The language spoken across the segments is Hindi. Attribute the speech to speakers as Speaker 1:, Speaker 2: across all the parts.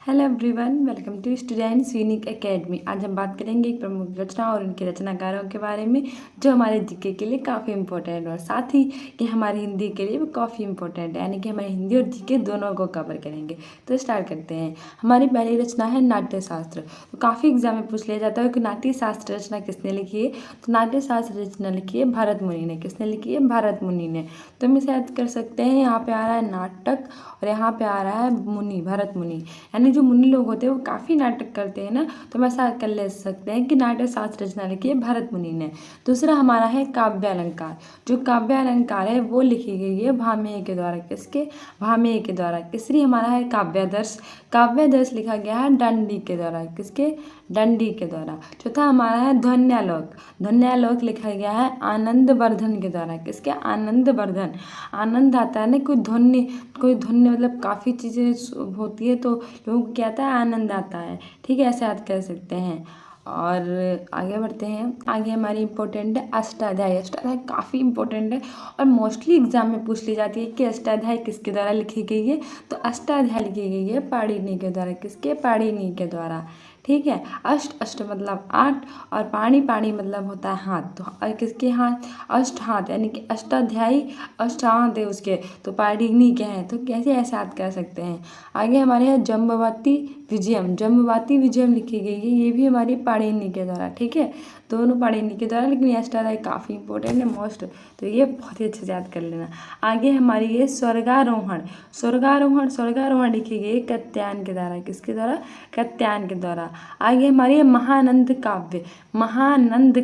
Speaker 1: Hello everyone, welcome to students unique academy. आज हम बात करेंगे एक प्रमुख रचना और उनके रचनाकारों के बारे में जो हमारे जीके के लिए काफ़ी इंपॉर्टेंट है और साथ ही कि हमारी हिंदी के लिए भी काफ़ी इंपॉर्टेंट है, यानी कि हमारी हिंदी और जीके दोनों को कवर करेंगे। तो स्टार्ट करते हैं। हमारी पहली रचना है नाट्य शास्त्र। तो काफ़ी एग्जाम में पूछ लिया जाता है कि नाट्य शास्त्र रचना किसने लिखी है। तो नाट्य शास्त्र रचना लिखी है भरत मुनि ने। किसने लिखी है? भरत मुनि ने। तो हम इसे याद कर सकते हैं, यहाँ पे आ रहा है नाटक और यहाँ पे आ रहा है मुनि, भरत मुनि। यानी जो मुनि लोग होते हैं वो काफ़ी नाटक करते हैं ना, तो हम ऐसा कर ले सकते हैं कि नाट्य शास्त्र रचना लिखी है भरत मुनि ने। दूसरा हमारा है काव्य अलंकार। जो काव्य अलंकार है वो लिखी गई है भामेय के द्वारा। किसके? भामेय के द्वारा। तीसरी हमारा है काव्यादर्श। काव्यादर्श लिखा गया है दंडी के द्वारा। किसके? दंडी के द्वारा। चौथा हमारा है ध्वन्यालोक। ध्वन्यालोक लिखा गया है आनंदवर्धन के द्वारा। किसके? आनंदवर्धन। आनंद आता है ना, कोई ध्वनि मतलब काफ़ी चीज़ें होती है तो लोगों को क्या आता है? आनंद आता है। ठीक है, ऐसे याद कर सकते हैं। और आगे बढ़ते हैं। आगे हमारी इंपॉर्टेंट है अष्टाध्यायी। अष्टाध्यायी काफ़ी इंपॉर्टेंट है और मोस्टली एग्जाम में पूछ ली जाती है कि अष्टाध्यायी किसके द्वारा लिखी गई है। तो अष्टाध्यायी लिखी गई है पाणिनि के द्वारा। किसके? पाणिनि के द्वारा। ठीक है। अष्ट मतलब 8 और पाणी मतलब होता है हाथ। तो किसके हाथ? अष्ट हाथ, यानी कि अष्टाध्यायी अष्ट हाथ है उसके, तो पाणिनि के हैं। तो कैसे ऐसे याद कर सकते हैं। आगे हमारे यहाँ जम्बवती विजयम। जम्बवती विजयम लिखी गई है, ये भी हमारी पाणिनि के द्वारा। ठीक है, दोनों पाणिनि के द्वारा, लेकिन अष्टाध्यायी काफ़ी इंपॉर्टेंट है मोस्ट, तो ये बहुत ही अच्छे से याद कर लेना। आगे हमारी ये स्वर्गारोहण। स्वर्गारोहण लिखी गई है कात्यायन के द्वारा। किसके द्वारा? कात्यायन के द्वारा। आगे हमारी है महानंद काव्य। महानंद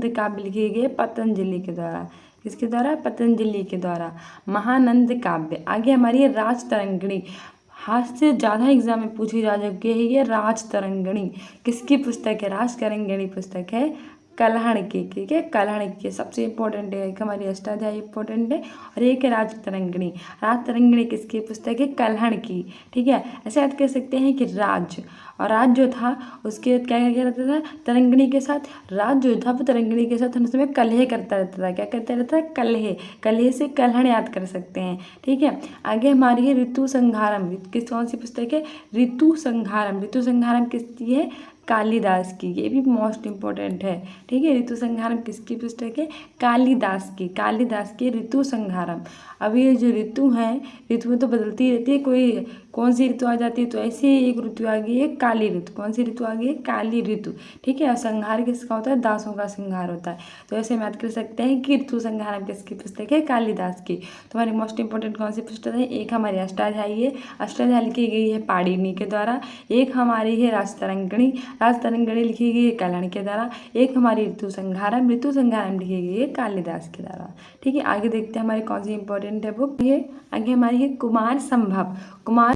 Speaker 1: काव्य लिखी गई है पतंजलि के द्वारा। किसके द्वारा? पतंजलि के द्वारा। महानंद काव्य। आगे हमारी है राजतरंगिणी। हाथ से ज़्यादा एग्जाम में पूछी जा चुकी है ये राजतरंगिणी। किसकी पुस्तक है? राजतरंगिणी पुस्तक है कल्हड़ की। ठीक है, कल्हड़ की सबसे इंपॉर्टेंट है, एक हमारी अष्टाध्यायी इंपॉर्टेंट है और एक है राजतरंगिणी। राजतरंगिणी किसकी पुस्तक है? कल्हड़ की। ठीक है, ऐसे याद कर सकते हैं कि राज और राज जो था उसके क्या क्या रहता था? तरंगिणी के साथ। राज जो था वो तरंगिणी के साथ हर समय कलह करता रहता था। क्या करता रहता था? कलह से कल्हड़ याद कर सकते हैं। ठीक है, आगे हमारी है ऋतु संहारम। कौन सी पुस्तक है? ऋतु संहारम किसकी है? कालिदास की। ये भी मोस्ट इम्पोर्टेंट है। ठीक है, ऋतु संहारम किसकी पुस्तक है? कालिदास की ऋतु संहारम। अब ये जो ऋतु है, ऋतु तो बदलती रहती है, कोई कौन सी ऋतु आ जाती है, तो ऐसे ही एक ऋतु आ गई है काली ऋतु। कौन सी ऋतु आ गई है? काली ऋतु। ठीक है, और संहार किसका होता है? दासों का संहार होता है। तो ऐसे हम याद कर सकते हैं कि ऋतु संहारम किसकी पुस्तक है? कालिदास की। तो हमारी मोस्ट इंपॉर्टेंट कौन सी पुस्तक है? एक हमारी अष्टाध्यायी है। अष्टाध्यायी लिखी गई है पाणिनि के द्वारा। एक हमारी है राजतरंगिणी लिखी गई है कल्हड़ के द्वारा। एक हमारी ऋतु संहारम लिखी गई है कालिदास के द्वारा। ठीक है, आगे देखते हैं हमारी कौन सी इंपॉर्टेंट है बुक। ये आगे हमारी है कुमार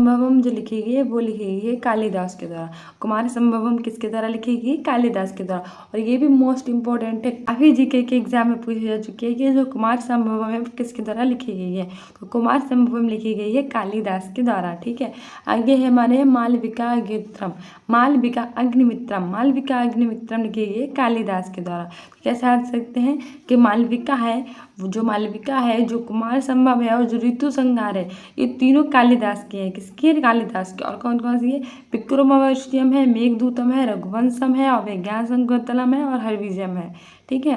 Speaker 1: संभवम जो लिखी गई है वो लिखी गई है कालिदास के द्वारा। कुमार संभवम किसके द्वारा लिखी गई? कालिदास के द्वारा। और ये भी मोस्ट इंपॉर्टेंट है, काफी जीके के एग्जाम में पूछी जा चुकी है कि जो कुमार संभवम है किसके द्वारा लिखी गई है। तो कुमार संभवम लिखी गई है कालिदास के द्वारा। ठीक है, आगे है हमारे मालविका अग्निमित्रम लिखी गई है कालिदास के द्वारा। कैसे याद सकते हैं कि मालविका है, जो कुमार संभव है और जो ऋतु संहार है, ये तीनों कालिदास की है। किसकी है? कालिदास की। और कौन कौन सी है? विक्रमादित्यम है, मेघदूतम है, रघुवंशम है, अभिज्ञान शाकुंतलम है और हरविजयम है। ठीक है,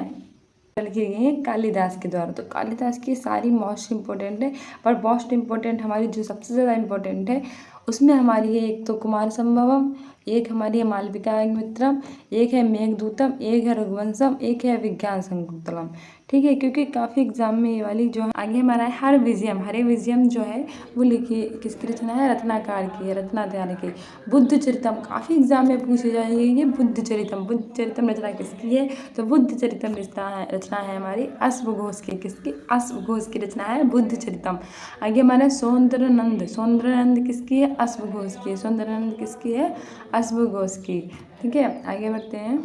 Speaker 1: लिखी गई है कालिदास के द्वारा। तो कालिदास की सारी मोस्ट इंपॉर्टेंट है, पर मोस्ट इंपॉर्टेंट हमारी जो सबसे ज़्यादा इंपॉर्टेंट है उसमें हमारी है एक तो कुमार संभवम, एक हमारी है मालविका अग्निमित्रम, एक है मेघदूतम, एक है रघुवंशम, एक है अभिज्ञान शाकुंतलम। ठीक है, क्योंकि काफ़ी एग्जाम में ये वाली जो है। आगे हमारा है हरविजयम जो है वो लिखी किसकी रचना है? रत्नाकार की है, रत्नाकार की। बुद्ध चरितम काफ़ी एग्जाम में पूछी जाएगी ये बुद्ध चरितम रचना किसकी है? तो बुद्ध चरितम रचना है हमारी अश्वघोष की। किसकी? अश्वघोष की रचना है बुद्ध चरितम। आगे हमारा सौंदर्यनंद किसकी है? अश्वघोष की। सौंदर्यनंद किसकी है? अश्वघोष की। ठीक है, आगे बढ़ते हैं।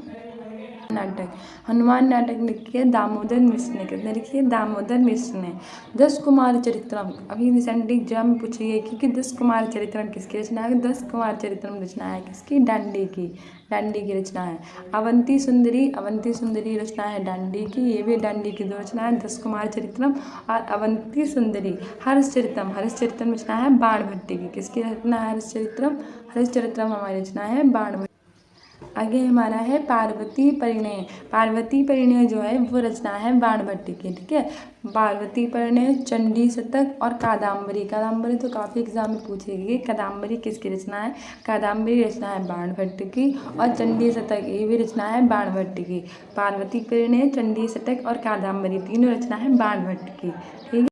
Speaker 1: नाटक। हनुमान नाटक लिखिए दामोदर मिश्र ने। किसने लिखी है? दामोदर मिश्र ने। 10 कुमार चरित्रम, अभी रिसेंटली एग्जाम में पूछी गई कि 10 कुमार चरित्रम किसकी रचना है? 10 कुमार चरित्रम रचना है किसकी? डांडी की। डांडी की रचना है। अवंती सुंदरी, अवंती सुंदरी रचना है डांडी की। ये भी डांडी की दो रचना है, 10 कुमार चरित्रम और अवंती सुंदरी। हर्षचरितम, हर्षचरितम रचना है बाणभट्ट की। किसकी रचना है? हर्षचरित्रम। हर्षचरित्रम हमारी रचना है बाणभट्ट। आगे हमारा है पार्वती परिणय। पार्वती परिणय जो है वो रचना है बाणभट्ट की। ठीक है, पार्वती परिणय, चंडी शतक और कादम्बरी। कादम्बरी तो काफ़ी एग्जाम में पूछेगी। कादम्बरी किसकी रचना है? कादम्बरी रचना है बाणभट्ट की। और चंडी शतक ये भी रचना है बाणभट्ट की। पार्वती परिणय, चंडी शतक और कादम्बरी तीनों रचना है बाणभट्ट की। ठीक है।